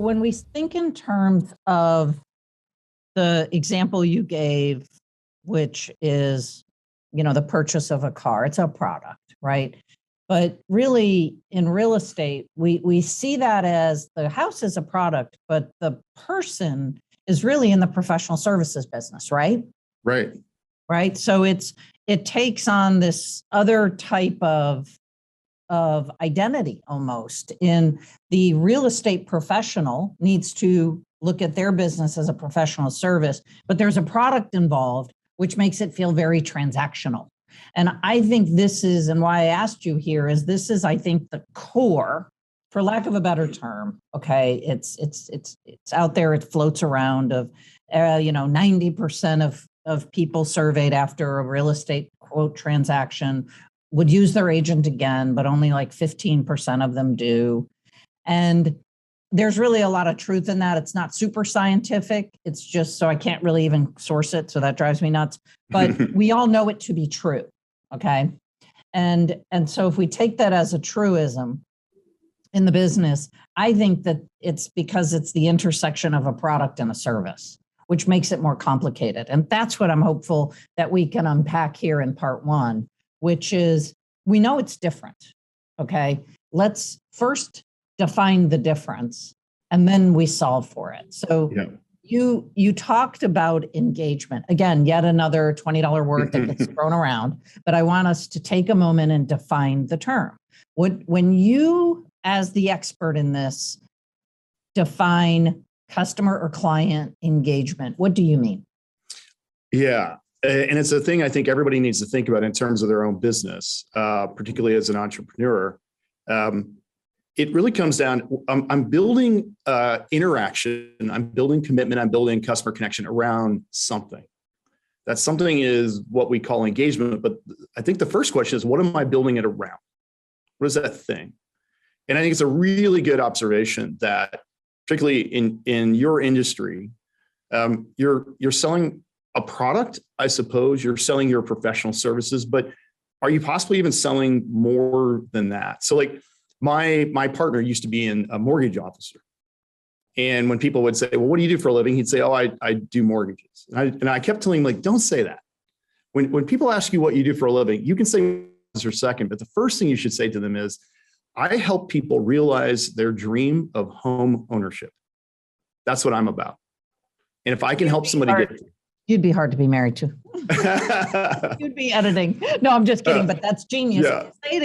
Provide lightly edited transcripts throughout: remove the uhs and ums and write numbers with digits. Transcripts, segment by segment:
when we think in terms of the example you gave, which is, the purchase of a car, it's a product, right? But really in real estate, we see that as the house is a product, but the person is really in the professional services business, right? Right. Right. So it takes on this other type of identity almost. In the real estate professional needs to look at their business as a professional service, but there's a product involved, which makes it feel very transactional. And I think this is, and why I asked you here is this is, I think, the core, for lack of a better term. Okay. It's out there. It floats around of, 90% of people surveyed after a real estate quote transaction would use their agent again, but only like 15% of them do. And there's really a lot of truth in that. It's not super scientific. It's just, so I can't really even source it. So that drives me nuts, but we all know it to be true. Okay. And so if we take that as a truism in the business, I think that it's because it's the intersection of a product and a service, which makes it more complicated. And that's what I'm hopeful that we can unpack here in part one, which is we know it's different. Okay. Let's first define the difference and then we solve for it. So yeah. You talked about engagement. Again, yet another $20 word that gets thrown around, but I want us to take a moment and define the term. When you, as the expert in this, define customer or client engagement, what do you mean? Yeah. And it's a thing I think everybody needs to think about in terms of their own business, particularly as an entrepreneur. It really comes down, I'm building interaction, I'm building commitment, I'm building customer connection around something. That something is what we call engagement. But I think the first question is, what am I building it around? What is that thing? And I think it's a really good observation that particularly in your industry, you're selling a product, I suppose, you're selling your professional services, but are you possibly even selling more than that? So like my partner used to be a mortgage officer. And when people would say, well, what do you do for a living? He'd say, oh, I do mortgages. And I kept telling him, like, don't say that. When people ask you what you do for a living, you can say for a second, but the first thing you should say to them is, I help people realize their dream of home ownership. That's what I'm about. And if I can help somebody get there. You'd be hard to be married to. You'd be editing. No, I'm just kidding, but that's genius. Yeah. Say it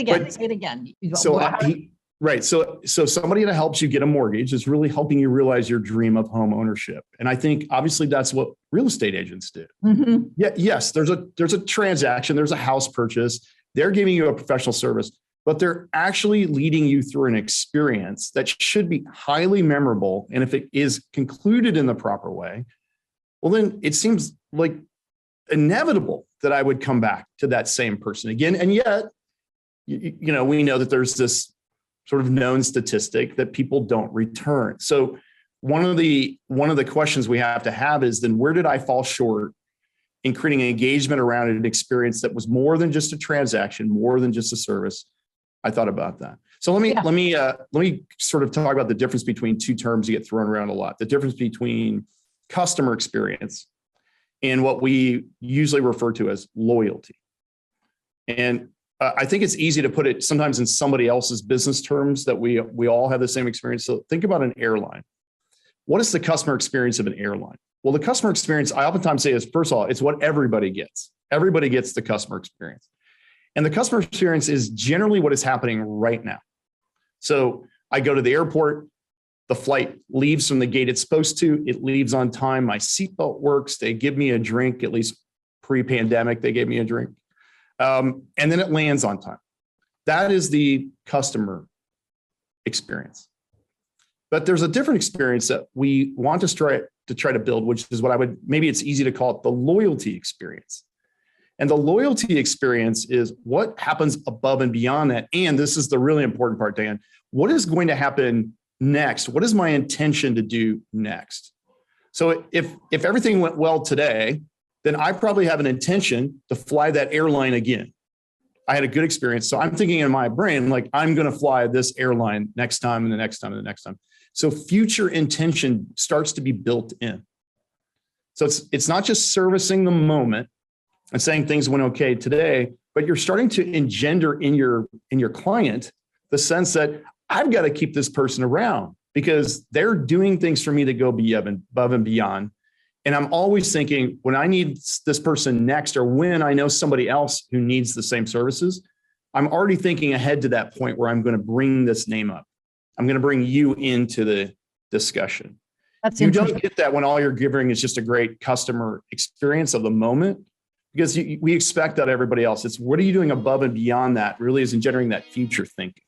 again. Right. So somebody that helps you get a mortgage is really helping you realize your dream of home ownership. And I think obviously that's what real estate agents do. Mm-hmm. Yeah. Yes. There's a transaction. There's a house purchase. They're giving you a professional service, but they're actually leading you through an experience that should be highly memorable. And if it is concluded in the proper way, well, then it seems like inevitable that I would come back to that same person again. And yet, we know that there's this sort of known statistic that people don't return. So one of the questions we have to have is then where did I fall short in creating engagement around an experience that was more than just a transaction, more than just a service? I thought about that. So let me sort of talk about the difference between two terms that get thrown around a lot. The difference between customer experience and what we usually refer to as loyalty. And I think it's easy to put it sometimes in somebody else's business terms that we all have the same experience. So think about an airline. What is the customer experience of an airline? Well, the customer experience, I oftentimes say is, first of all, it's what everybody gets. Everybody gets the customer experience. And the customer experience is generally what is happening right now. So I go to the airport, the flight leaves from the gate it's supposed to, it leaves on time, my seatbelt works, they give me a drink, at least pre-pandemic, they gave me a drink. And then it lands on time. That is the customer experience. But there's a different experience that we want to try to build, which is what maybe it's easy to call it the loyalty experience. And the loyalty experience is what happens above and beyond that. And this is the really important part, Dan. What is going to happen next? What is my intention to do next? So if everything went well today, then I probably have an intention to fly that airline again. I had a good experience. So I'm thinking in my brain, like, I'm going to fly this airline next time and the next time and the next time. So future intention starts to be built in. So it's not just servicing the moment and saying things went okay today, but you're starting to engender in your client the sense that I've got to keep this person around because they're doing things for me that go above and beyond. And I'm always thinking when I need this person next, or when I know somebody else who needs the same services, I'm already thinking ahead to that point where I'm going to bring this name up. I'm going to bring you into the discussion. You don't get that when all you're giving is just a great customer experience of the moment, because we expect that of everybody else. It's what are you doing above and beyond that really is engendering that future thinking.